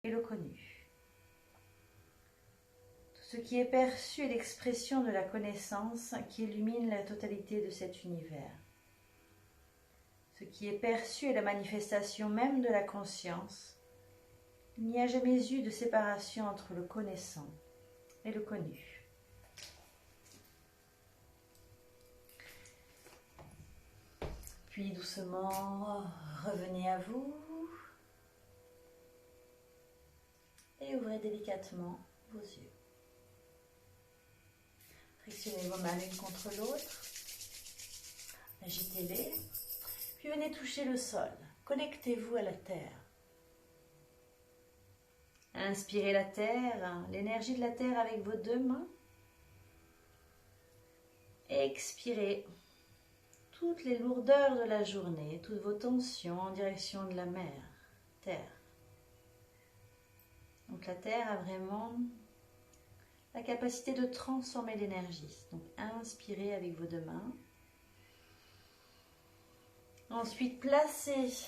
et le connu. Tout ce qui est perçu est l'expression de la connaissance qui illumine la totalité de cet univers. Ce qui est perçu est la manifestation même de la conscience. Il n'y a jamais eu de séparation entre le connaissant et le connu. Puis doucement, revenez à vous et ouvrez délicatement vos yeux. Frictionnez vos mains l'une contre l'autre, agitez-les, puis venez toucher le sol. Connectez-vous à la terre. Inspirez la terre, l'énergie de la terre avec vos deux mains. Expirez toutes les lourdeurs de la journée, toutes vos tensions en direction de la mer, terre. Donc la terre a vraiment la capacité de transformer l'énergie. Donc inspirez avec vos deux mains. Ensuite, placez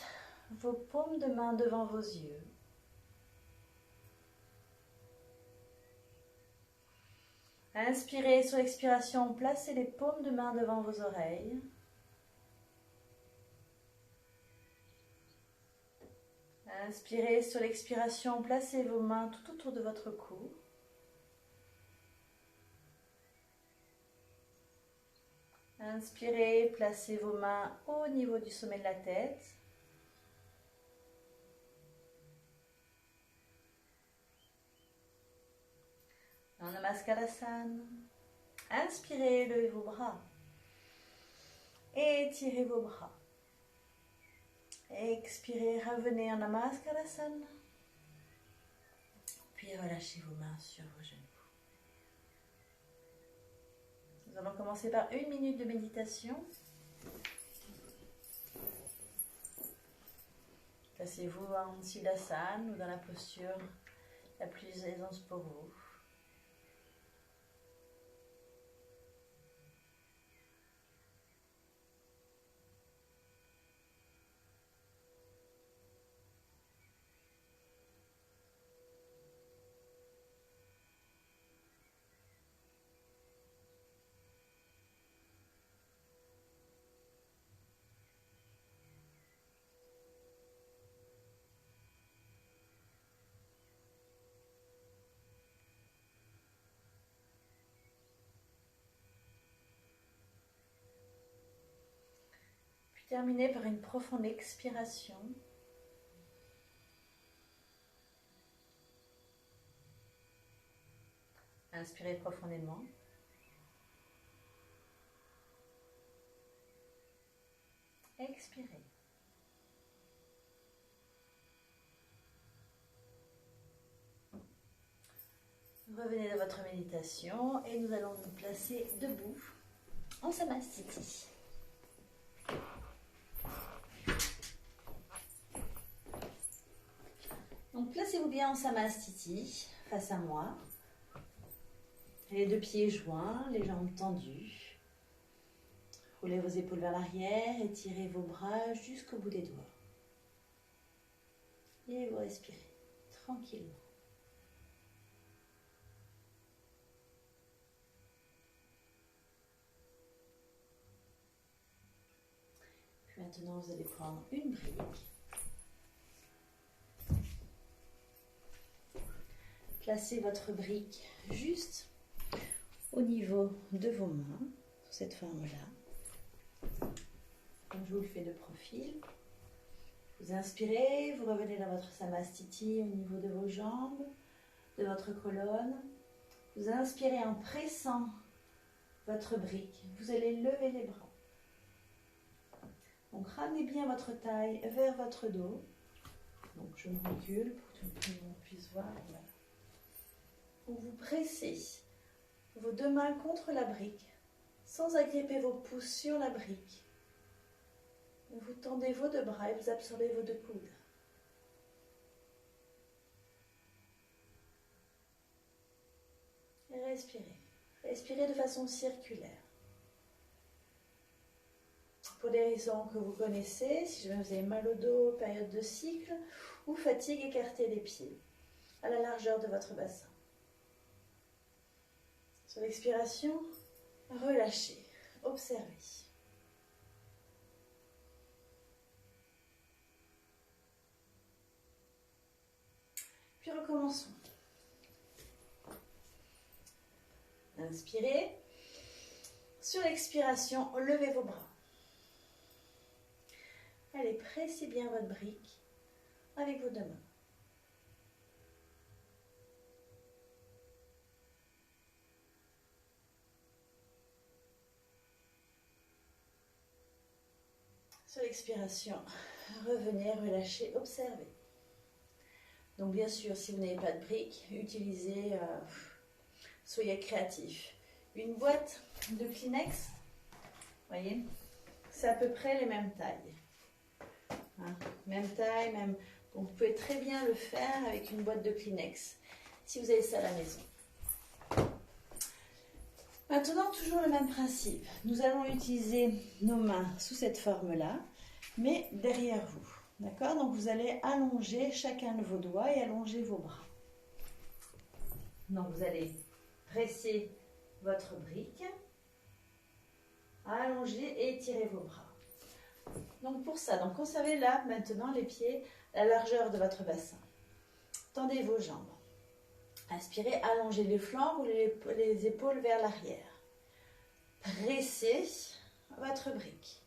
vos paumes de main devant vos yeux. Inspirez sur l'expiration, placez les paumes de main devant vos oreilles. Inspirez sur l'expiration, placez vos mains tout autour de votre cou. Inspirez, placez vos mains au niveau du sommet de la tête. Dans Namaskarsana, inspirez, levez vos bras. Étirez vos bras. Expirez, revenez en Namaskarsana. Puis relâchez vos mains sur vos genoux. Nous allons commencer par 1 minute de méditation. Placez-vous en Siddhasana ou dans la posture la plus aisance pour vous. Terminez par une profonde expiration. Inspirez profondément. Expirez. Revenez dans votre méditation et nous allons nous placer debout en Samastiti. Donc placez-vous bien en Samastiti, face à moi. Les deux pieds joints, les jambes tendues. Roulez vos épaules vers l'arrière, étirez vos bras jusqu'au bout des doigts. Et vous respirez tranquillement. Puis maintenant, vous allez prendre une brique. Placez votre brique juste au niveau de vos mains, sous cette forme-là. Comme je vous le fais de profil. Vous inspirez, vous revenez dans votre Samastiti au niveau de vos jambes, de votre colonne. Vous inspirez en pressant votre brique. Vous allez lever les bras. Donc ramenez bien votre taille vers votre dos. Donc je me recule pour que tout le monde puisse voir. Voilà. Vous pressez vos deux mains contre la brique, sans agripper vos pouces sur la brique. Vous tendez vos deux bras et vous absorbez vos deux coudes. Et respirez. Respirez de façon circulaire. Pour des raisons que vous connaissez, si jamais vous avez mal au dos, période de cycle, ou fatigue, écartez les pieds. à la largeur de votre bassin. Sur l'expiration, relâchez, observez. Puis recommençons. Inspirez. Sur l'expiration, levez vos bras. Allez, pressez bien votre brique avec vos deux mains. Sur l'expiration, revenez, relâchez, observez. Donc bien sûr, si vous n'avez pas de briques, utilisez, soyez créatif. Une boîte de Kleenex, voyez, c'est à peu près les mêmes tailles. Hein, même taille, même. Donc vous pouvez très bien le faire avec une boîte de Kleenex, si vous avez ça à la maison. Maintenant, toujours le même principe. Nous allons utiliser nos mains sous cette forme-là, mais derrière vous. D'accord? Donc vous allez allonger chacun de vos doigts et allonger vos bras. Donc vous allez presser votre brique, allonger et étirer vos bras. Donc pour ça, donc conservez là maintenant les pieds à la largeur de votre bassin. Tendez vos jambes. Inspirez, allongez les flancs ou les épaules vers l'arrière. Pressez votre brique.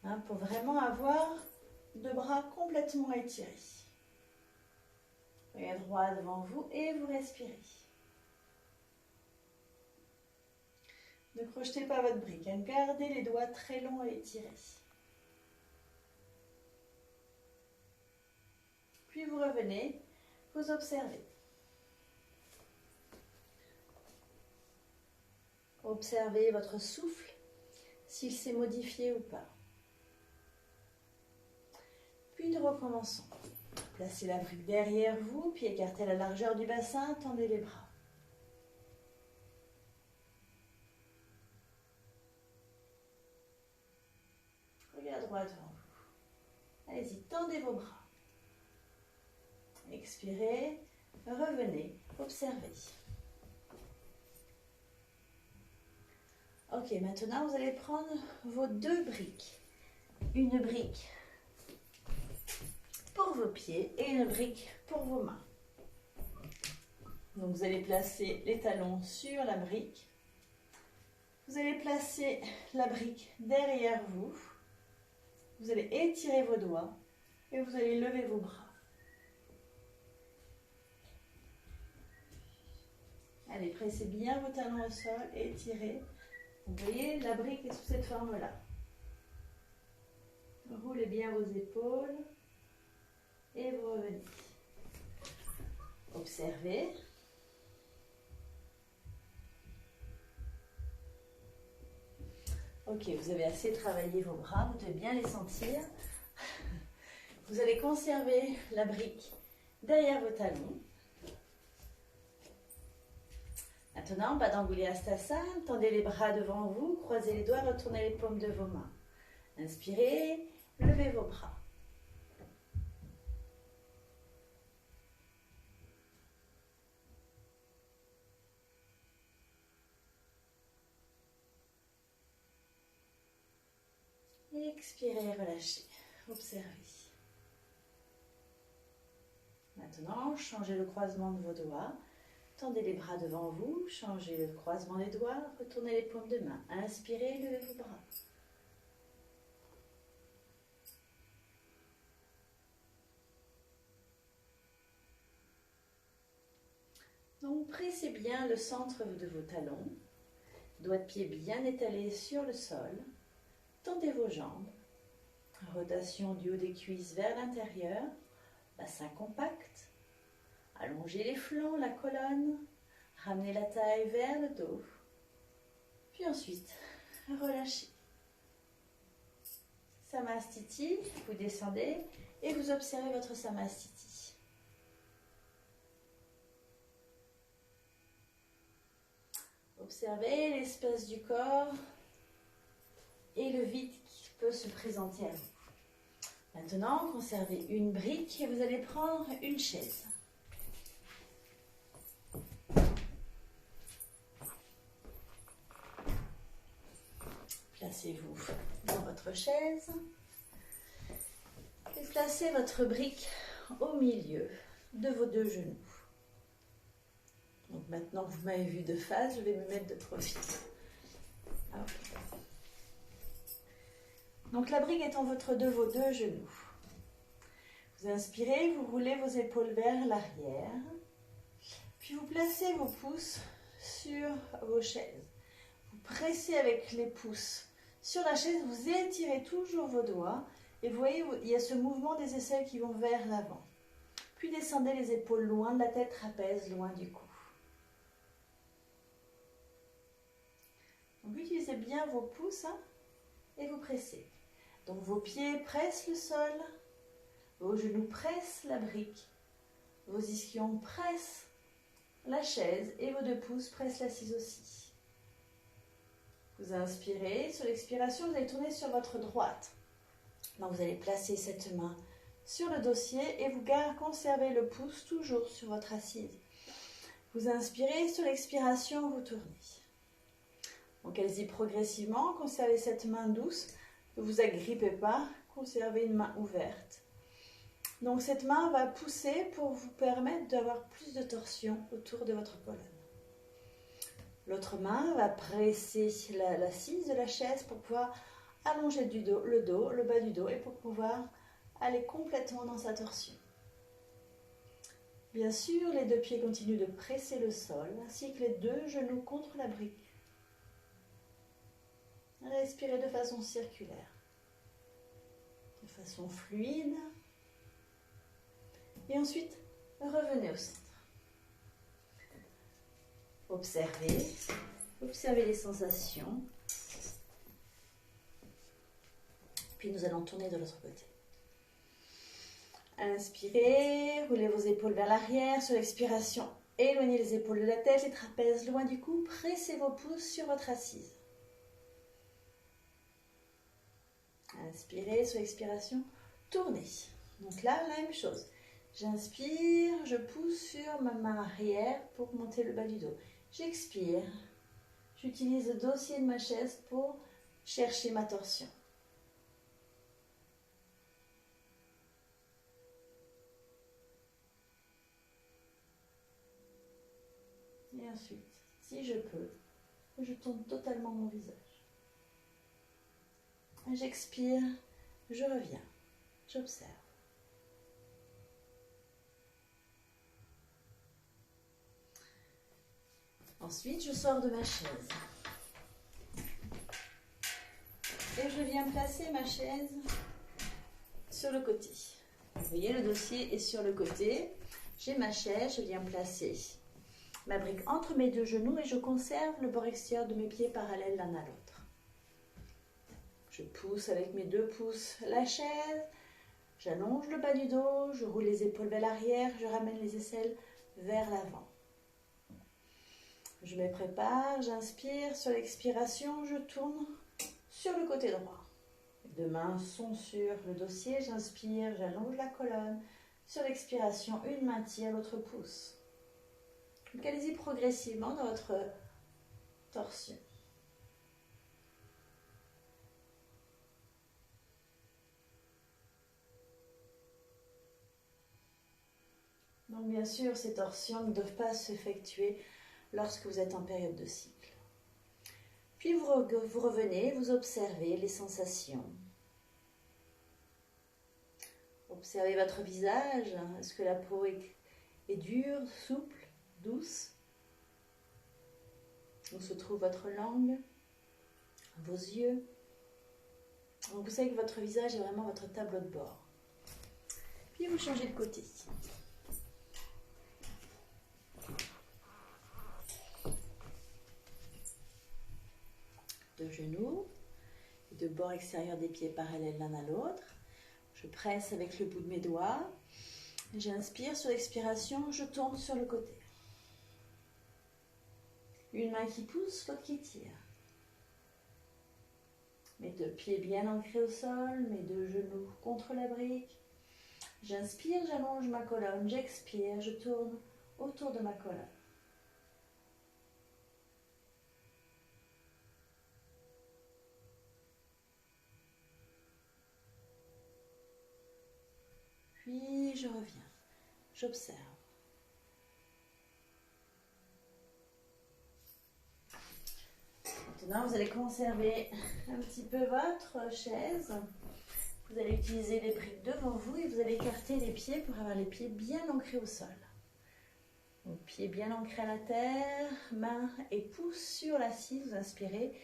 Hein, pour vraiment avoir deux bras complètement étirés. Regardez droit devant vous et vous respirez. Ne crochetez pas votre brique. Hein, gardez les doigts très longs et étirés. Puis vous revenez, vous observez. Observez votre souffle, s'il s'est modifié ou pas. Puis nous recommençons. Placez la brique derrière vous, puis écartez la largeur du bassin, tendez les bras. Regardez droit devant vous. Allez-y, tendez vos bras. Expirez, revenez, observez. Ok, maintenant vous allez prendre vos deux briques. Une brique pour vos pieds et une brique pour vos mains. Donc vous allez placer les talons sur la brique. Vous allez placer la brique derrière vous. Vous allez étirer vos doigts et vous allez lever vos bras. Allez, pressez bien vos talons au sol et étirez. Vous voyez, la brique est sous cette forme-là. Roulez bien vos épaules et vous revenez. Observez. Ok, vous avez assez travaillé vos bras, vous devez bien les sentir. Vous allez conserver la brique derrière vos talons. Maintenant, Padanguli-Hastasana, tendez les bras devant vous, croisez les doigts, retournez les paumes de vos mains. Inspirez, levez vos bras. Et expirez, relâchez. Observez. Maintenant, changez le croisement de vos doigts. Tendez les bras devant vous, changez le croisement des doigts, retournez les paumes de main. Inspirez, levez vos bras. Donc, pressez bien le centre de vos talons. Doigts de pied bien étalés sur le sol. Tendez vos jambes. Rotation du haut des cuisses vers l'intérieur. Bassin compact. Allongez les flancs, la colonne. Ramenez la taille vers le dos. Puis ensuite, relâchez. Samastiti, vous descendez et vous observez votre Samastiti. Observez l'espace du corps et le vide qui peut se présenter à vous. Maintenant, conservez une brique et vous allez prendre une chaise. Placez-vous dans votre chaise et placez votre brique au milieu de vos deux genoux. Donc maintenant que vous m'avez vu de face, je vais me mettre de profil. Hop. Donc la brique est en votre de vos deux genoux. Vous inspirez, vous roulez vos épaules vers l'arrière. Puis vous placez vos pouces sur vos chaises. Vous pressez avec les pouces sur la chaise, vous étirez toujours vos doigts. Et vous voyez, il y a ce mouvement des aisselles qui vont vers l'avant. Puis descendez les épaules loin de la tête, trapèze, loin du cou. Donc utilisez bien vos pouces et vous pressez. Donc vos pieds pressent le sol, vos genoux pressent la brique, vos ischions pressent la chaise et vos deux pouces pressent l'assise aussi. Vous inspirez, sur l'expiration, vous allez tourner sur votre droite. Donc vous allez placer cette main sur le dossier et vous conservez le pouce toujours sur votre assise. Vous inspirez, sur l'expiration, vous tournez. Donc allez-y progressivement, conservez cette main douce, ne vous agrippez pas, conservez une main ouverte. Donc cette main va pousser pour vous permettre d'avoir plus de torsion autour de votre colonne. L'autre main va presser l'assise de la chaise pour pouvoir allonger le bas du dos et pour pouvoir aller complètement dans sa torsion. Bien sûr, les deux pieds continuent de presser le sol ainsi que les deux genoux contre la brique. Respirez de façon circulaire, de façon fluide. Et ensuite, revenez au centre. Observez les sensations. Puis nous allons tourner de l'autre côté. Inspirez, roulez vos épaules vers l'arrière. Sur l'expiration, éloignez les épaules de la tête, les trapèzes loin du cou. Pressez vos pouces sur votre assise. Inspirez, sur l'expiration, tournez. Donc là, la même chose. J'inspire, je pousse sur ma main arrière pour monter le bas du dos. J'expire. J'utilise le dossier de ma chaise pour chercher ma torsion. Et ensuite, si je peux, je tourne totalement mon visage. J'expire, je reviens, j'observe. Ensuite, je sors de ma chaise. Et je viens placer ma chaise sur le côté. Vous voyez, le dossier est sur le côté. J'ai ma chaise, je viens placer ma brique entre mes deux genoux et je conserve le bord extérieur de mes pieds parallèles l'un à l'autre. Je pousse avec mes deux pouces la chaise, j'allonge le bas du dos, je roule les épaules vers l'arrière, je ramène les aisselles vers l'avant. Je me prépare, j'inspire, sur l'expiration, je tourne sur le côté droit. Les deux mains sont sur le dossier, j'inspire, j'allonge la colonne. Sur l'expiration, une main tire, l'autre pousse. Donc allez-y progressivement dans votre torsion. Donc bien sûr, ces torsions ne doivent pas s'effectuer lorsque vous êtes en période de cycle. Puis vous revenez, vous observez les sensations. Observez votre visage. Est-ce que la peau est dure, souple, douce? Où se trouve votre langue? Vos yeux? Donc vous savez que votre visage est vraiment votre tableau de bord. Puis vous changez de côté. De genoux, et de bord extérieur des pieds parallèles l'un à l'autre. Je presse avec le bout de mes doigts. J'inspire, sur l'expiration, je tourne sur le côté. Une main qui pousse, l'autre qui tire. Mes deux pieds bien ancrés au sol, mes deux genoux contre la brique. J'inspire, j'allonge ma colonne. J'expire, je tourne autour de ma colonne. Puis je reviens. J'observe. Maintenant, vous allez conserver un petit peu votre chaise. Vous allez utiliser les briques devant vous et vous allez écarter les pieds pour avoir les pieds bien ancrés au sol. Donc, pieds bien ancrés à la terre, mains et pouces sur l'assise, vous inspirez.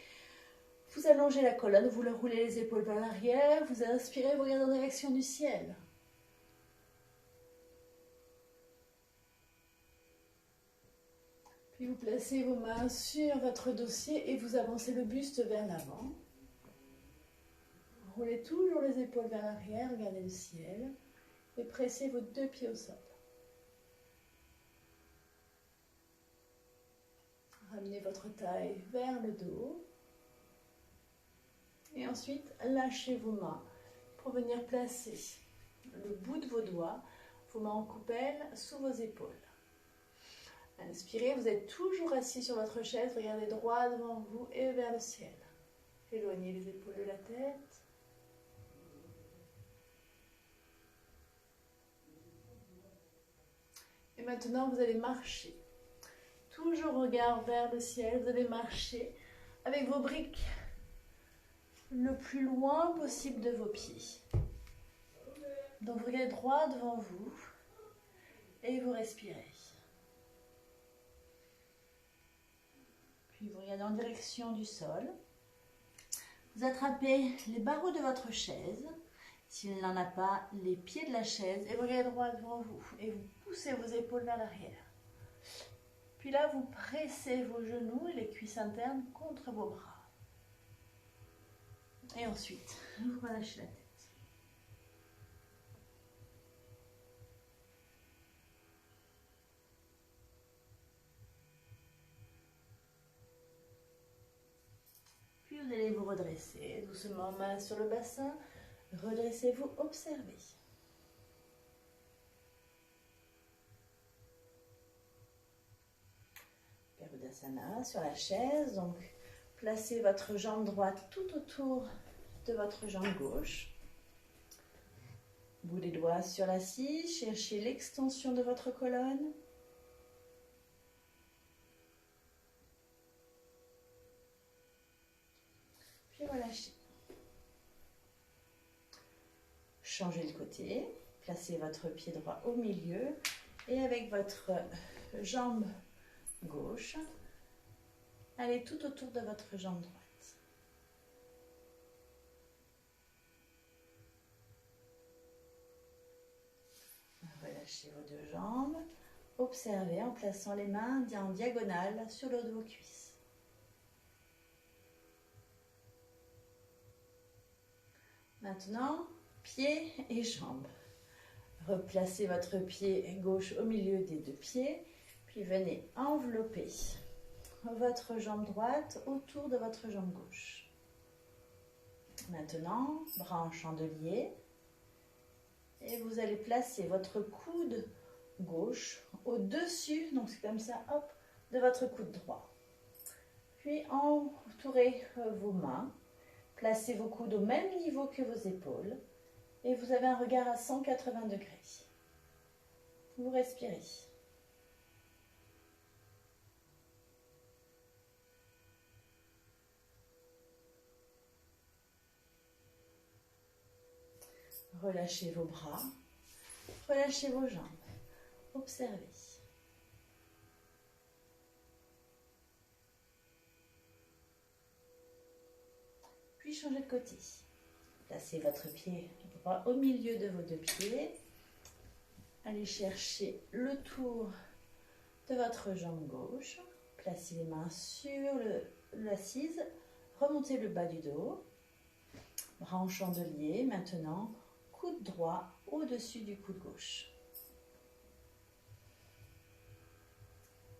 Vous allongez la colonne, vous roulez les épaules vers l'arrière, vous inspirez, vous regardez en direction du ciel. Puis vous placez vos mains sur votre dossier et vous avancez le buste vers l'avant. Roulez toujours les épaules vers l'arrière, regardez le ciel et pressez vos deux pieds au sol. Ramenez votre taille vers le dos. Et ensuite, lâchez vos mains pour venir placer le bout de vos doigts, vos mains en coupelle, sous vos épaules. Inspirez, vous êtes toujours assis sur votre chaise, regardez droit devant vous et vers le ciel. Éloignez les épaules de la tête. Et maintenant, vous allez marcher. Toujours regard vers le ciel, vous allez marcher avec vos briques le plus loin possible de vos pieds. Donc vous regardez droit devant vous et vous respirez. Puis vous regardez en direction du sol. Vous attrapez les barreaux de votre chaise, s'il n'en a pas, les pieds de la chaise, et vous regardez droit devant vous. Et vous poussez vos épaules vers l'arrière. Puis là, vous pressez vos genoux et les cuisses internes contre vos bras. Et ensuite, vous relâchez la tête. Puis vous allez vous redresser, doucement, main sur le bassin. Redressez-vous, observez. Garudasana sur la chaise, donc placez votre jambe droite tout autour de votre jambe gauche. Bout des doigts sur l'assise, cherchez l'extension de votre colonne. Puis relâchez. Changez le côté, placez votre pied droit au milieu et avec votre jambe gauche, allez tout autour de votre jambe droite. Relâchez vos deux jambes. Observez en plaçant les mains en diagonale sur le haut de vos cuisses. Maintenant, pieds et jambes. Replacez votre pied gauche au milieu des deux pieds, puis venez envelopper votre jambe droite autour de votre jambe gauche. Maintenant, bras en chandelier. Et vous allez placer votre coude gauche au-dessus, donc c'est comme ça, hop, de votre coude droit. Puis entourez vos mains, placez vos coudes au même niveau que vos épaules et vous avez un regard à 180 degrés. Vous respirez. Relâchez vos bras, relâchez vos jambes, observez. Puis changez de côté. Placez votre pied droit au milieu de vos deux pieds. Allez chercher le tour de votre jambe gauche. Placez les mains sur l'assise, remontez le bas du dos. Bras en chandelier, maintenant. Coude droit au-dessus du coude gauche.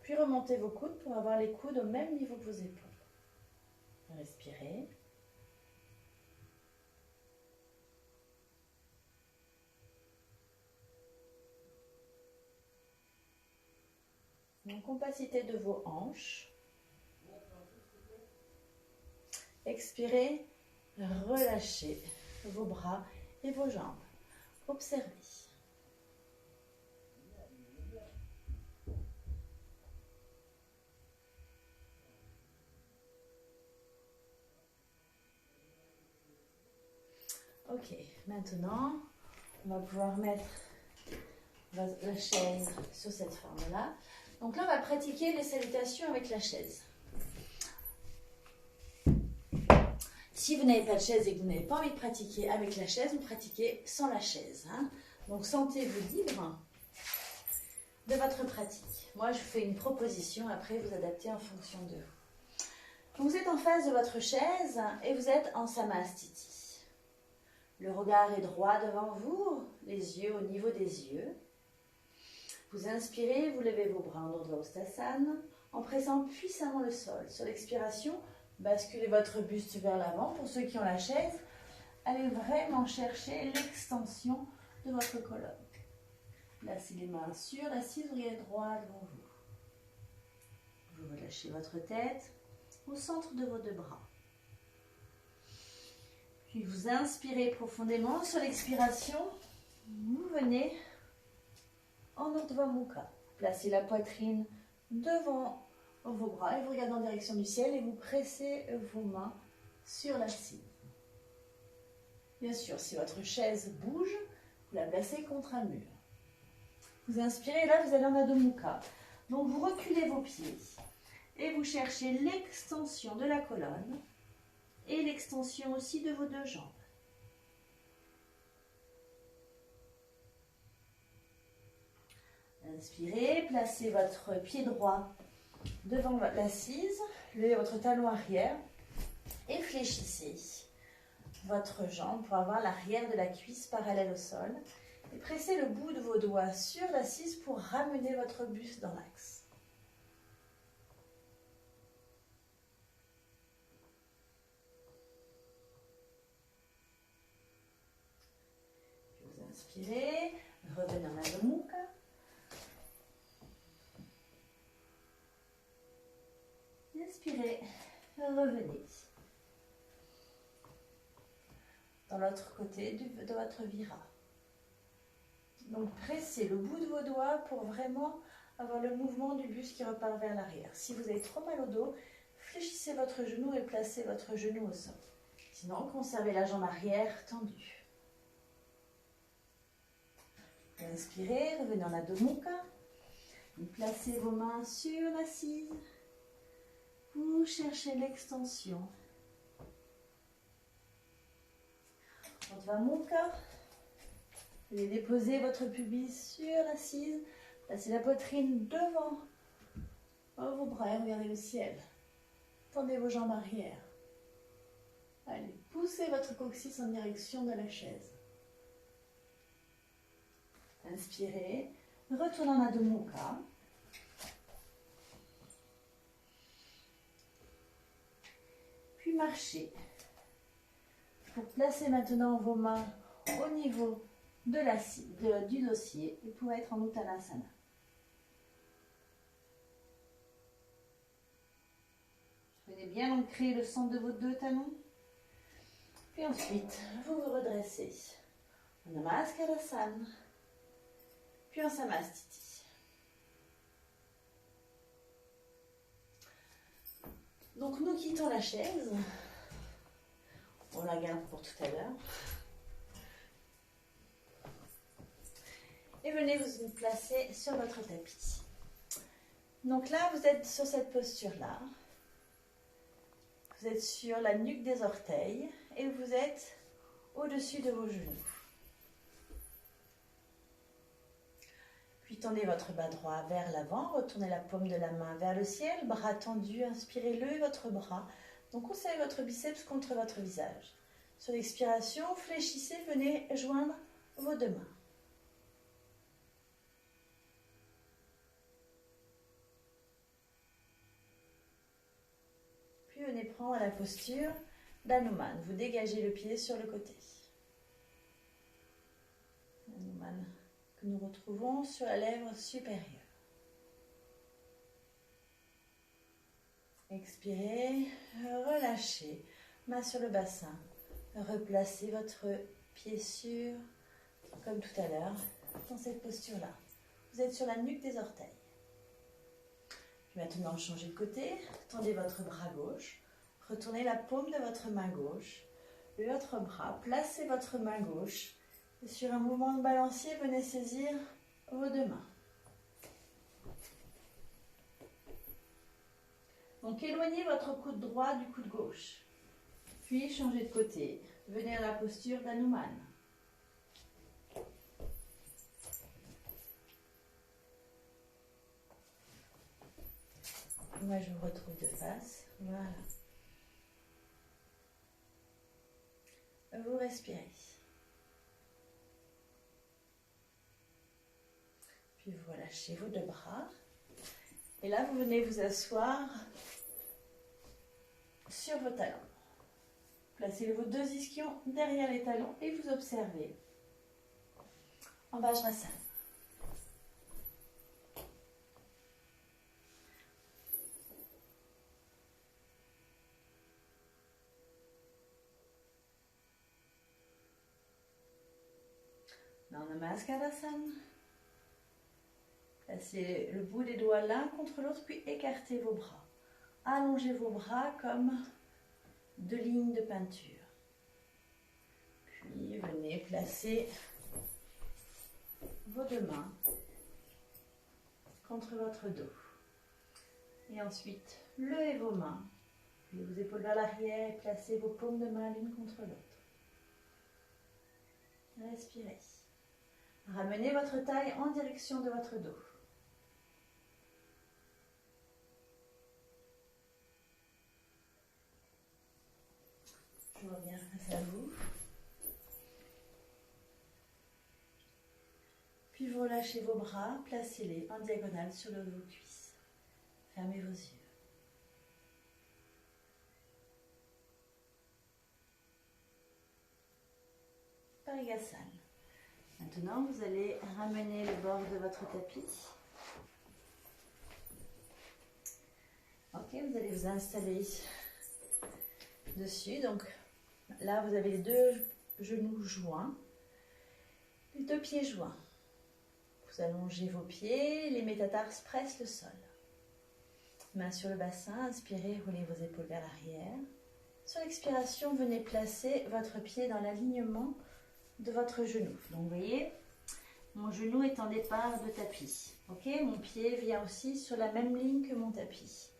Puis remontez vos coudes pour avoir les coudes au même niveau que vos épaules. Respirez. En compacité de vos hanches. Expirez, relâchez vos bras et vos jambes. Observez. Ok, maintenant, on va pouvoir mettre la chaise sur cette forme-là. Donc là, on va pratiquer les salutations avec la chaise. Si vous n'avez pas de chaise et que vous n'avez pas envie de pratiquer avec la chaise, vous pratiquez sans la chaise. Hein. Donc, sentez-vous libre de votre pratique. Moi, je vous fais une proposition, après vous adaptez en fonction de vous. Donc, vous êtes en face de votre chaise et vous êtes en Samastiti. Le regard est droit devant vous, les yeux au niveau des yeux. Vous inspirez, vous levez vos bras en Urdhva Ustasana en pressant puissamment le sol. Sur l'expiration, basculez votre buste vers l'avant. Pour ceux qui ont la chaise, allez vraiment chercher l'extension de votre colonne. Placez les mains sur l'assise, vous regardez droit devant vous. Vous relâchez votre tête au centre de vos deux bras. Puis vous inspirez profondément. Sur l'expiration, vous venez en Urdhva Mukha. Placez la poitrine devant vos bras et vous regardez en direction du ciel et vous pressez vos mains sur l'assise. Bien sûr, si votre chaise bouge, vous la placez contre un mur. Vous inspirez, là vous allez en Adho Mukha. Donc vous reculez vos pieds et vous cherchez l'extension de la colonne et l'extension aussi de vos deux jambes. Inspirez, placez votre pied droit devant l'assise, levez votre talon arrière et fléchissez votre jambe pour avoir l'arrière de la cuisse parallèle au sol. Et pressez le bout de vos doigts sur l'assise pour ramener votre buste dans l'axe. Vous inspirez, revenez en Adho Mukha. Inspirez, revenez. Dans l'autre côté de votre vira. Donc pressez le bout de vos doigts pour vraiment avoir le mouvement du buste qui repart vers l'arrière. Si vous avez trop mal au dos, fléchissez votre genou et placez votre genou au sol. Sinon, conservez la jambe arrière tendue. Inspirez, revenez en Adho Mukha. Placez vos mains sur l'assise. Vous cherchez l'extension. Urdhva Mukha. Vous allez déposer votre pubis sur l'assise. Placez la poitrine devant vos bras et regardez le ciel. Tendez vos jambes arrière. Allez, poussez votre coccyx en direction de la chaise. Inspirez. Retournez en Adho Mukha. Puis marchez. Pour placer maintenant vos mains au niveau du dossier et pour être en Uttanasana. Venez bien ancrer le centre de vos deux talons. Puis ensuite, vous vous redressez en Namaskarasana, puis en Samastiti. Donc nous quittons la chaise. On la garde pour tout à l'heure. Et venez vous placer sur votre tapis. Donc là, vous êtes sur cette posture-là. Vous êtes sur la nuque des orteils et vous êtes au-dessus de vos genoux. Puis tendez votre bas droit vers l'avant, retournez la paume de la main vers le ciel, bras tendus, inspirez, levez votre bras. Donc conservez votre biceps contre votre visage. Sur l'expiration, fléchissez, venez joindre vos deux mains. Puis venez prendre la posture d'Hanuman. Vous dégagez le pied sur le côté. Hanuman que nous retrouvons sur la lèvre supérieure. Expirez, relâchez, main sur le bassin. Replacez votre pied sur, comme tout à l'heure, dans cette posture-là. Vous êtes sur la nuque des orteils. Puis maintenant, changez de côté. Tendez votre bras gauche. Retournez la paume de votre main gauche puis votre bras. Placez votre main gauche. Et sur un mouvement de balancier, venez saisir vos deux mains. Donc éloignez votre coude droit du coude gauche. Puis changez de côté. Venez à la posture d'Hanuman. Moi, je vous retrouve de face. Voilà. Vous respirez. Puis vous relâchez vos deux bras. Et là, vous venez vous asseoir sur vos talons. Placez vos deux ischions derrière les talons et vous observez en Vajrasana. Dans Namaskarsana, placez le bout des doigts l'un contre l'autre, puis écartez vos bras. Allongez vos bras comme deux lignes de peinture. Puis venez placer vos deux mains contre votre dos. Et ensuite, levez vos mains, puis vos épaules vers l'arrière et placez vos paumes de main l'une contre l'autre. Respirez. Ramenez votre taille en direction de votre dos. Je reviens face à vous. Puis vous relâchez vos bras, placez-les en diagonale sur le haut de vos cuisses. Fermez vos yeux. Parigasana. Maintenant, vous allez ramener le bord de votre tapis. Ok, vous allez vous installer dessus. Donc là, vous avez les deux genoux joints, les deux pieds joints. Vous allongez vos pieds, les métatarses pressent le sol. Main sur le bassin, inspirez, roulez vos épaules vers l'arrière. Sur l'expiration, venez placer votre pied dans l'alignement de votre genou. Donc vous voyez, mon genou est en départ de tapis. Ok, mon pied vient aussi sur la même ligne que mon tapis.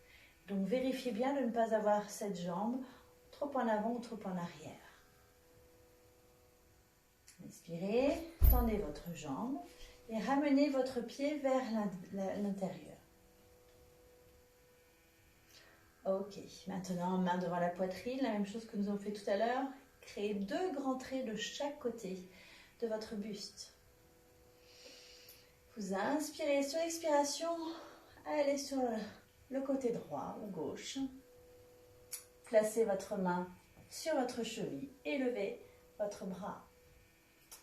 Donc vérifiez bien de ne pas avoir cette jambe trop en avant ou trop en arrière. Inspirez, tendez votre jambe et ramenez votre pied vers l'intérieur. Ok, maintenant main devant la poitrine, la même chose que nous avons fait tout à l'heure. Créez deux grands traits de chaque côté de votre buste. Vous inspirez sur l'expiration, allez sur le côté droit ou gauche. Placez votre main sur votre cheville et levez votre bras.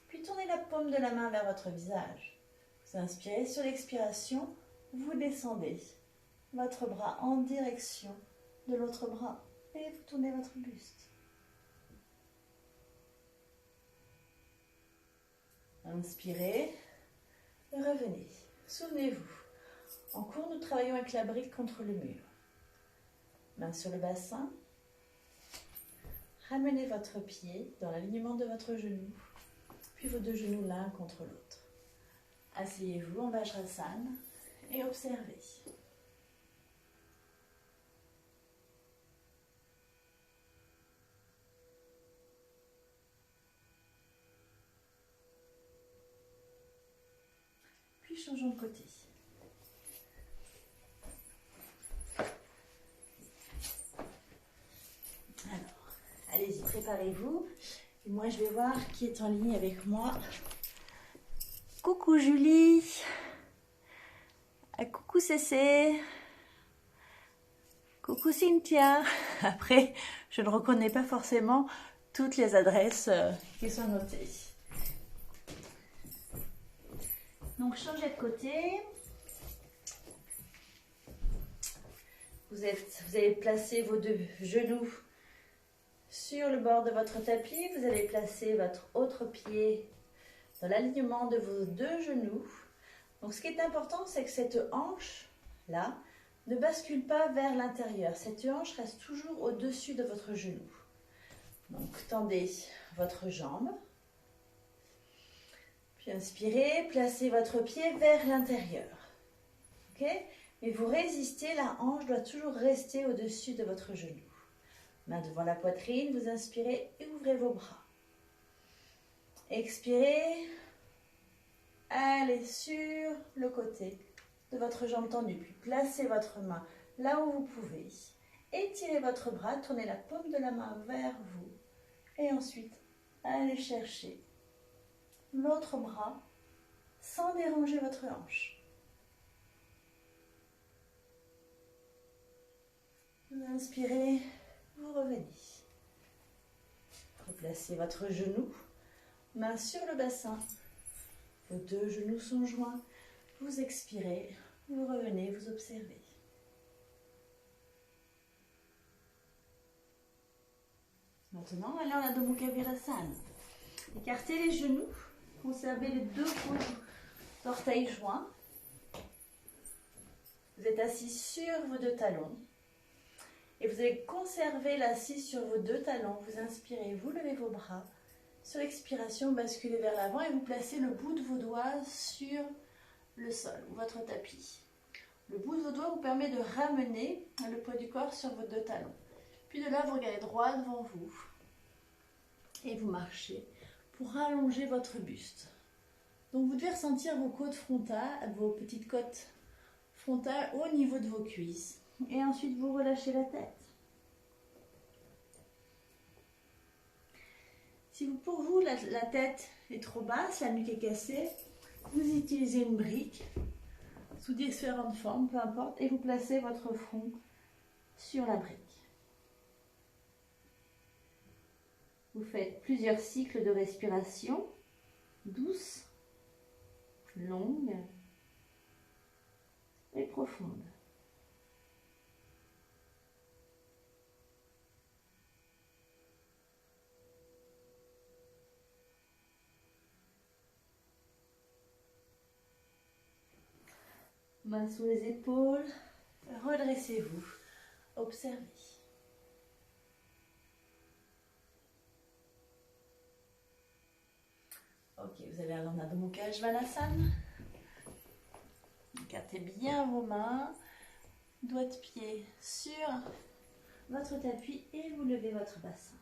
Puis tournez la paume de la main vers votre visage. Vous inspirez sur l'expiration, vous descendez votre bras en direction de l'autre bras et vous tournez votre buste. Inspirez, revenez. Souvenez-vous, en cours, nous travaillons avec la brique contre le mur. Main sur le bassin. Ramenez votre pied dans l'alignement de votre genou, puis vos deux genoux l'un contre l'autre. Asseyez-vous en Vajrasana et observez. Puis changeons de côté. Alors, allez-y, préparez-vous. Et moi, je vais voir qui est en ligne avec moi. Coucou Julie. Coucou Cécé. Coucou Cynthia. Après, je ne reconnais pas forcément toutes les adresses qui sont notées. Donc, changez de côté. Vous allez placer vos deux genoux sur le bord de votre tapis. Vous allez placer votre autre pied dans l'alignement de vos deux genoux. Donc, ce qui est important, c'est que cette hanche-là ne bascule pas vers l'intérieur. Cette hanche reste toujours au-dessus de votre genou. Donc, tendez votre jambe. Puis inspirez, placez votre pied vers l'intérieur. Ok? Mais vous résistez, la hanche doit toujours rester au-dessus de votre genou. Main devant la poitrine, vous inspirez et ouvrez vos bras. Expirez, allez sur le côté de votre jambe tendue. Puis placez votre main là où vous pouvez. Étirez votre bras, tournez la paume de la main vers vous. Et ensuite, allez chercher l'autre bras sans déranger votre hanche. Vous inspirez, vous revenez. Replacez votre genou, main sur le bassin. Vos deux genoux sont joints. Vous expirez, vous revenez, vous observez. Maintenant, allez en Adho Mukha Virasana. Écartez les genoux, conservez les deux orteils joints. Vous êtes assis sur vos deux talons. Et vous allez conserver l'assise sur vos deux talons. Vous inspirez, vous levez vos bras. Sur l'expiration, basculez vers l'avant et vous placez le bout de vos doigts sur le sol, votre tapis. Le bout de vos doigts vous permet de ramener le poids du corps sur vos deux talons. Puis de là, vous regardez droit devant vous et vous marchez pour allonger votre buste. Donc vous devez ressentir vos côtes frontales, vos petites côtes frontales au niveau de vos cuisses. Et ensuite, vous relâchez la tête. Si pour vous, la tête est trop basse, la nuque est cassée, vous utilisez une brique sous différentes formes, peu importe, et vous placez votre front sur la brique. Vous faites plusieurs cycles de respiration, douce, longue et profonde. Mains sous les épaules, redressez-vous, observez. Ok, vous allez aller en Adho Mukha Svanasana. Écartez bien vos mains, doigts de pied sur votre tapis et vous levez votre bassin.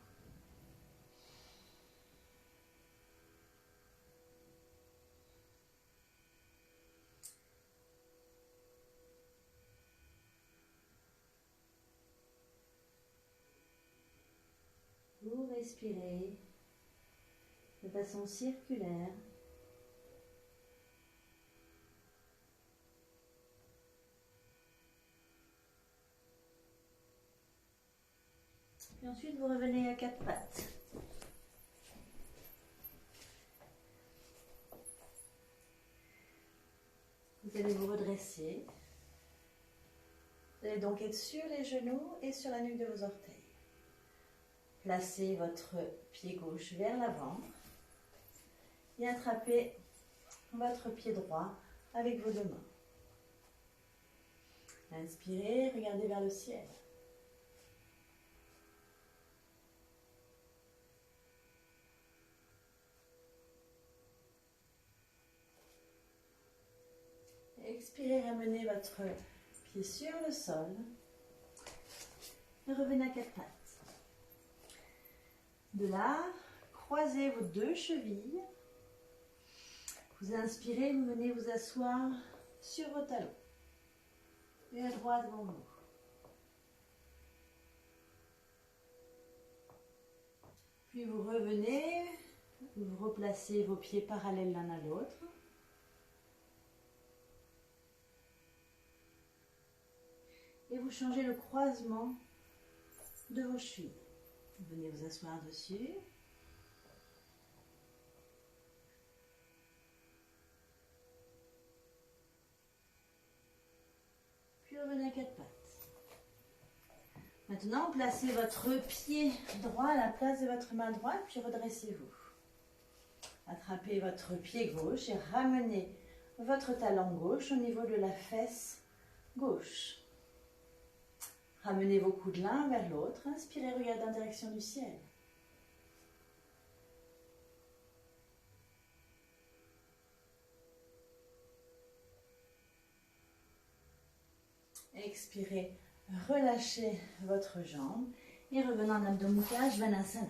Vous respirez de façon circulaire. Et ensuite, vous revenez à quatre pattes. Vous allez vous redresser. Vous allez donc être sur les genoux et sur la nuque de vos orteils. Placez votre pied gauche vers l'avant et attrapez votre pied droit avec vos deux mains. Inspirez, regardez vers le ciel. Expirez, ramenez votre pied sur le sol et revenez à quatre pattes. De là, croisez vos deux chevilles. Vous inspirez, vous venez vous asseoir sur vos talons. Et à droite devant vous. Puis vous revenez, vous replacez vos pieds parallèles l'un à l'autre. Et vous changez le croisement de vos chevilles. Vous venez vous asseoir dessus. Puis revenez à quatre pattes. Maintenant, placez votre pied droit à la place de votre main droite, puis redressez-vous. Attrapez votre pied gauche et ramenez votre talon gauche au niveau de la fesse gauche. Ramenez vos coudes l'un vers l'autre. Inspirez, regardez en direction du ciel. Expirez, relâchez votre jambe et revenez en Adho Mukha Svanasana.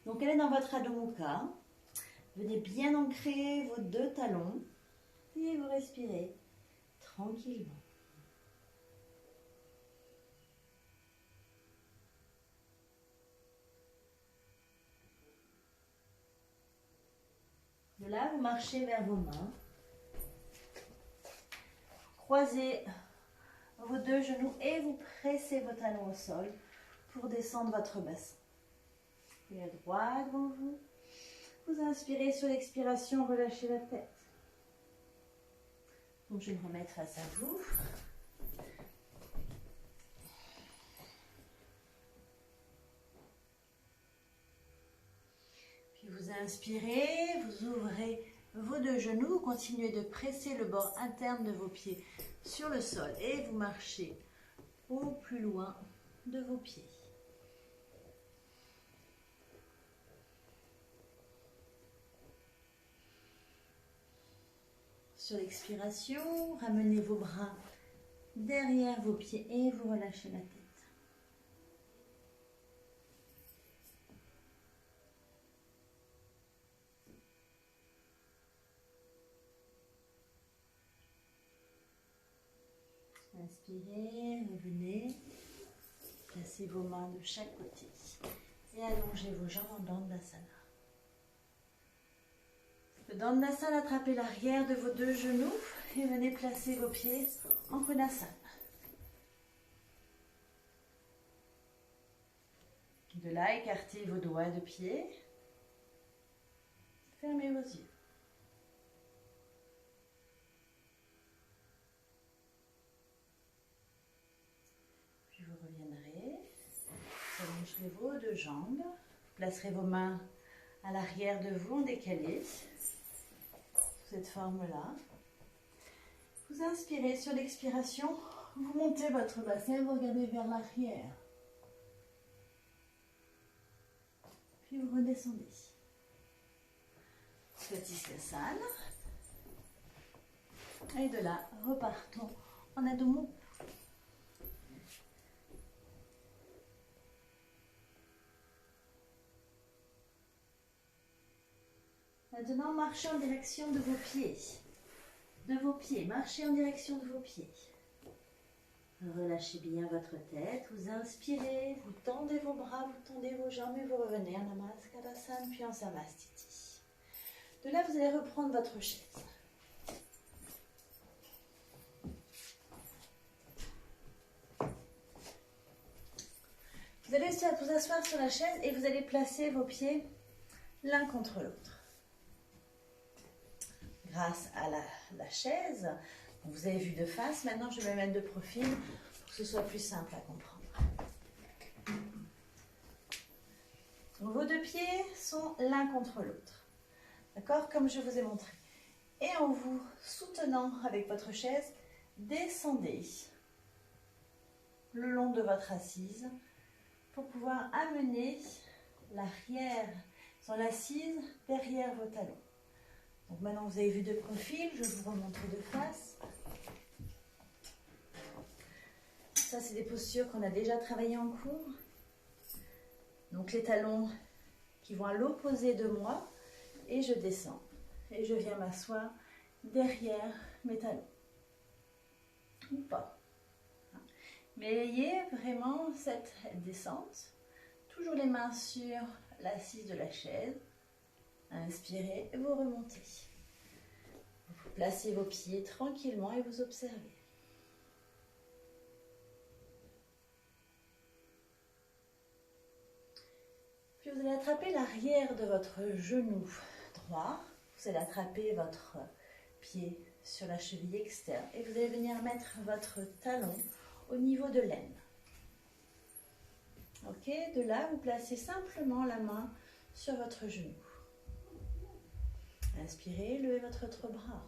Donc, allez dans votre Adho Mukha. Venez bien ancrer vos deux talons et vous respirez tranquillement. De là, vous marchez vers vos mains. Croisez vos deux genoux et vous pressez vos talons au sol pour descendre votre bassin. Et à droite devant vous. Vous inspirez sur l'expiration, relâchez la tête. Donc je vais me remettre face à vous. Puis vous inspirez, vous ouvrez vos deux genoux, vous continuez de presser le bord interne de vos pieds sur le sol et vous marchez au plus loin de vos pieds. Sur l'expiration, ramenez vos bras derrière vos pieds et vous relâchez la tête. Inspirez, revenez, placez vos mains de chaque côté et allongez vos jambes en Dandasana. Le Dandasana, attrapez l'arrière de vos deux genoux et venez placer vos pieds en Konasana. De là, écartez vos doigts de pied, fermez vos yeux. Puis vous reviendrez, vous allongerez vos deux jambes, vous placerez vos mains à l'arrière de vous en décalé, cette forme-là. Vous inspirez, sur l'expiration, vous montez votre bassin, vous regardez vers l'arrière. Puis vous redescendez. Petit Sasana. Et de là, repartons en Adho Mukha. Maintenant, marchez en direction de vos pieds. De vos pieds, marchez en direction de vos pieds. Relâchez bien votre tête, vous inspirez, vous tendez vos bras, vous tendez vos jambes et vous revenez en Namaskarsana puis en Samastiti. De là, vous allez reprendre votre chaise. Vous allez vous asseoir sur la chaise et vous allez placer vos pieds l'un contre l'autre. Grâce à la chaise, vous avez vu de face, maintenant je vais me mettre de profil pour que ce soit plus simple à comprendre. Donc, vos deux pieds sont l'un contre l'autre, d'accord, comme je vous ai montré. Et en vous soutenant avec votre chaise, descendez le long de votre assise pour pouvoir amener l'arrière, son assise derrière vos talons. Donc maintenant vous avez vu de profil, je vais vous remontrer de face. Ça c'est des postures qu'on a déjà travaillées en cours. Donc les talons qui vont à l'opposé de moi et je descends. Et je viens m'asseoir derrière mes talons. Ou pas. Mais ayez vraiment cette descente. Toujours les mains sur l'assise de la chaise. Inspirez et vous remontez. Vous placez vos pieds tranquillement et vous observez. Puis vous allez attraper l'arrière de votre genou droit. Vous allez attraper votre pied sur la cheville externe et vous allez venir mettre votre talon au niveau de l'aine. Ok, de là, vous placez simplement la main sur votre genou. Inspirez, levez votre autre bras.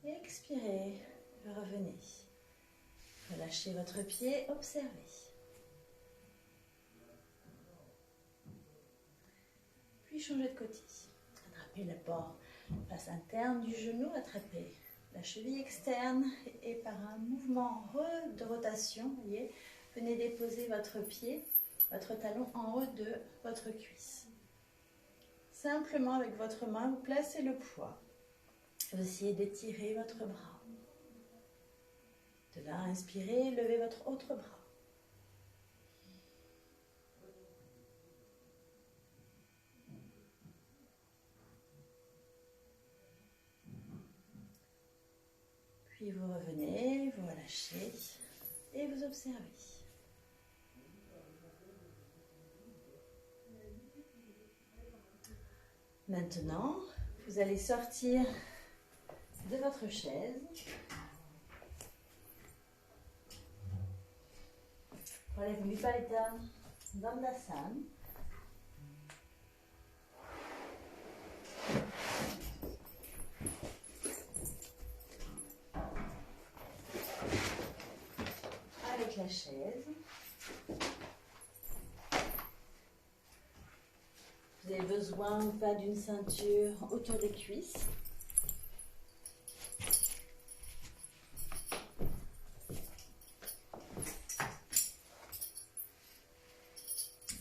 Expirez, revenez. Relâchez votre pied, observez. Puis changez de côté. Attrapez d'abord la face interne du genou, attrapez la cheville externe et par un mouvement de rotation, vous voyez, venez déposer votre pied, votre talon en haut de votre cuisse. Simplement avec votre main, vous placez le poids. Vous essayez d'étirer votre bras. De là, inspirez, levez votre autre bras. Puis vous revenez, vous relâchez et vous observez. Maintenant, vous allez sortir de votre chaise. Relève Vipalita Dandasana. Avec la chaise. Vous avez besoin ou pas d'une ceinture autour des cuisses.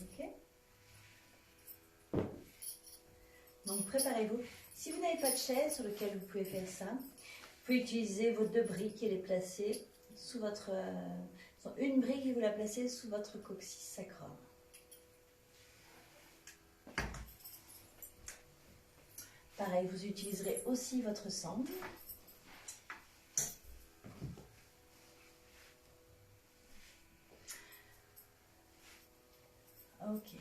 Ok. Donc préparez-vous. Si vous n'avez pas de chaise sur laquelle vous pouvez faire ça, vous pouvez utiliser vos deux briques et les placer sous votre... une brique et vous la placez sous votre coccyx sacrum. Pareil, vous utiliserez aussi votre sangle. Ok.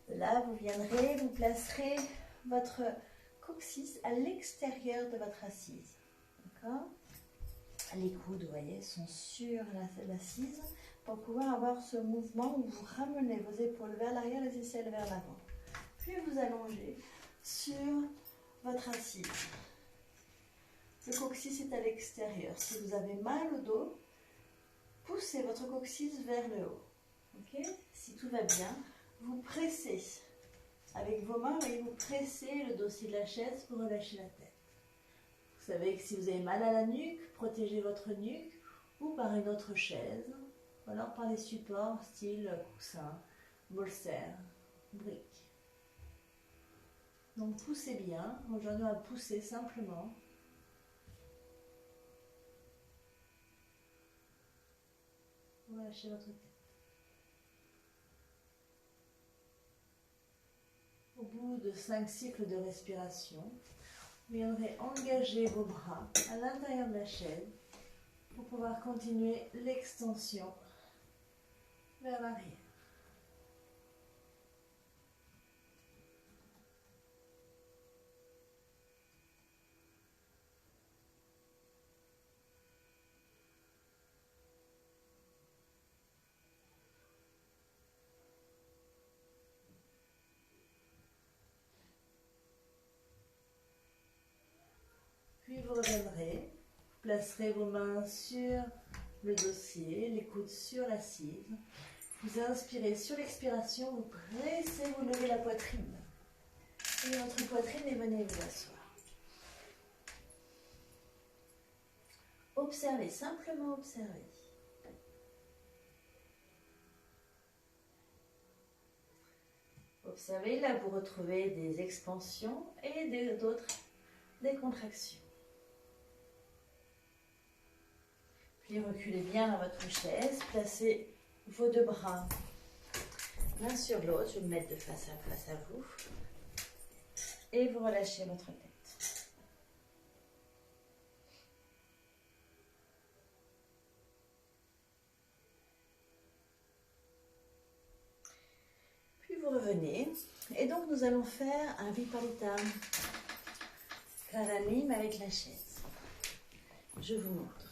Là, vous viendrez, vous placerez votre coccyx à l'extérieur de votre assise. D'accord ? Les coudes, vous voyez, sont sur l'assise pour pouvoir avoir ce mouvement où vous ramenez vos épaules vers l'arrière, les aisselles vers l'avant. Puis vous allongez sur votre assise. Le coccyx est à l'extérieur. Si vous avez mal au dos, poussez votre coccyx vers le haut. Okay ? Si tout va bien, vous pressez avec vos mains et vous pressez le dossier de la chaise pour relâcher la tête. Vous savez que si vous avez mal à la nuque, protégez votre nuque ou par une autre chaise, ou alors par des supports style coussin, bolster, brique. Donc poussez bien. Aujourd'hui, on va pousser simplement. Relâchez votre tête. Au bout de 5 cycles de respiration, vous viendrez engager vos bras à l'intérieur de la chaise pour pouvoir continuer l'extension vers l'arrière. Puis vous reviendrez, vous placerez vos mains sur le dossier, les coudes sur l'assise. Vous inspirez, sur l'expiration, vous pressez, vous levez la poitrine. Et votre poitrine et venez vous asseoir. Observez, simplement observez. Observez, là vous retrouvez des expansions et d'autres des contractions. Puis reculez bien dans votre chaise, placez vos deux bras l'un sur l'autre, je vais me mettre de face à vous, et vous relâchez votre tête. Puis vous revenez, et donc nous allons faire un Vipalita Karani avec la chaise. Je vous montre.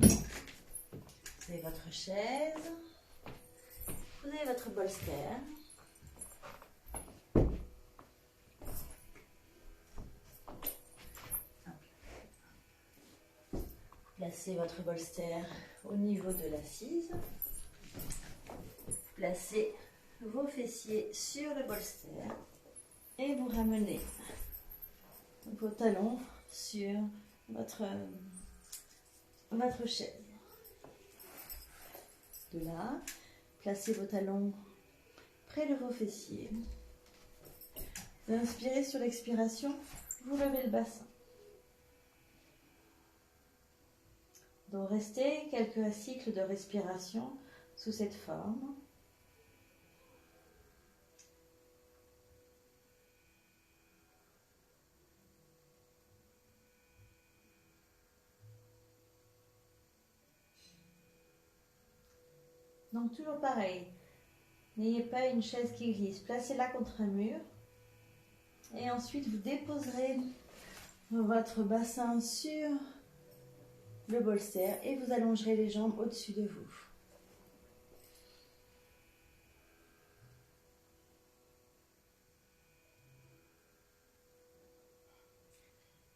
Vous avez votre chaise, vous avez votre bolster. Placez votre bolster au niveau de l'assise. Placez vos fessiers sur le bolster et vous ramenez vos talons sur votre chaise. De là, placez vos talons près de vos fessiers. Vous inspirez sur l'expiration, vous levez le bassin. Donc restez quelques cycles de respiration sous cette forme. Donc toujours pareil, n'ayez pas une chaise qui glisse, placez-la contre un mur et ensuite vous déposerez votre bassin sur le bolster et vous allongerez les jambes au-dessus de vous.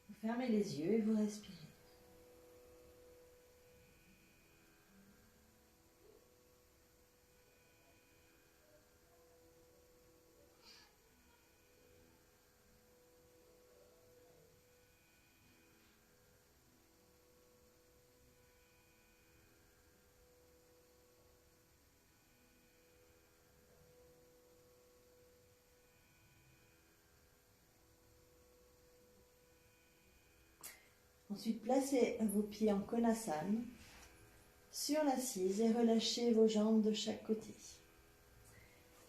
Vous fermez les yeux et vous respirez. Ensuite, placez vos pieds en Konasana sur l'assise et relâchez vos jambes de chaque côté.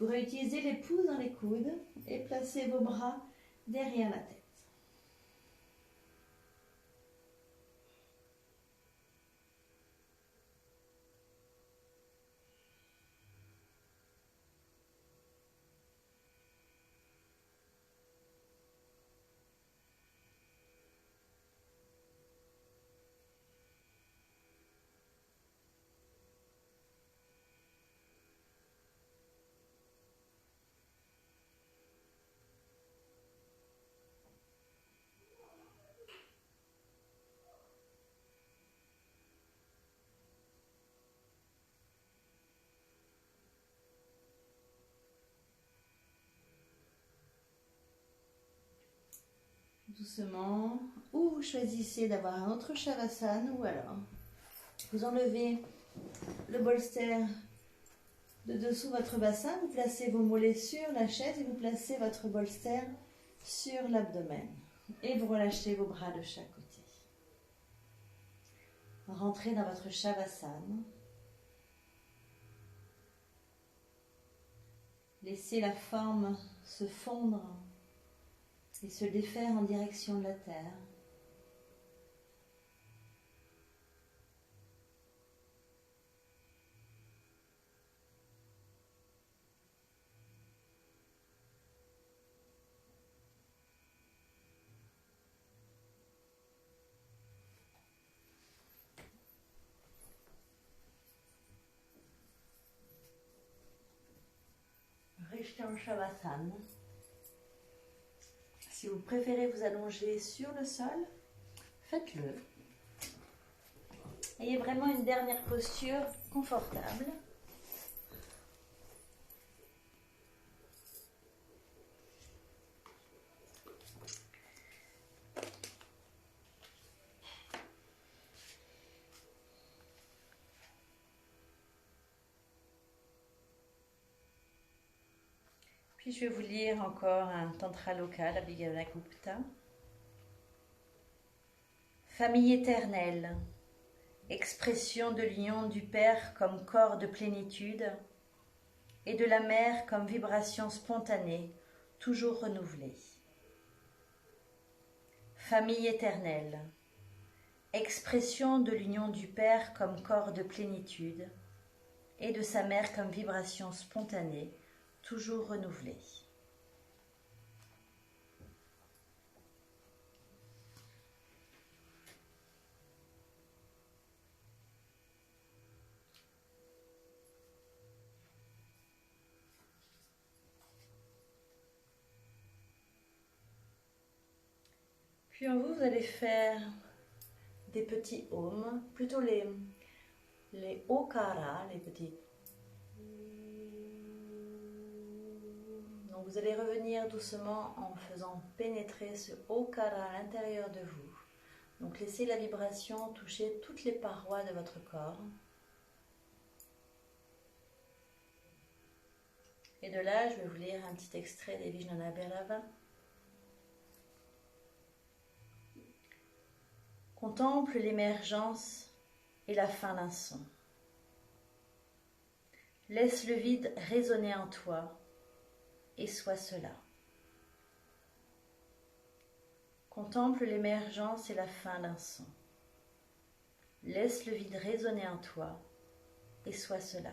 Vous réutilisez les pouces dans les coudes et placez vos bras derrière la tête. Doucement, ou vous choisissez d'avoir un autre Shavasana, ou alors vous enlevez le bolster de dessous votre bassin, vous placez vos mollets sur la chaise et vous placez votre bolster sur l'abdomen. Et vous relâchez vos bras de chaque côté. Rentrez dans votre Shavasana. Laissez la forme se fondre et se défaire en direction de la terre. Restez en Shavasana. Si vous préférez vous allonger sur le sol, faites-le. Ayez vraiment une dernière posture confortable. Puis je vais vous lire encore un tantra local, Abhigana Gupta. Famille éternelle, expression de l'union du Père comme corps de plénitude et de la Mère comme vibration spontanée, toujours renouvelée. Famille éternelle, expression de l'union du Père comme corps de plénitude et de sa Mère comme vibration spontanée, toujours renouvelée. Puis en vous, vous allez faire des petits ohms, plutôt les okara, les petits. Donc vous allez revenir doucement en faisant pénétrer ce Okara à l'intérieur de vous. Donc laissez la vibration toucher toutes les parois de votre corps. Et de là, je vais vous lire un petit extrait des Vijnana Bhairava. Contemple l'émergence et la fin d'un son. Laisse le vide résonner en toi et sois cela. Contemple l'émergence et la fin d'un son. Laisse le vide résonner en toi et sois cela.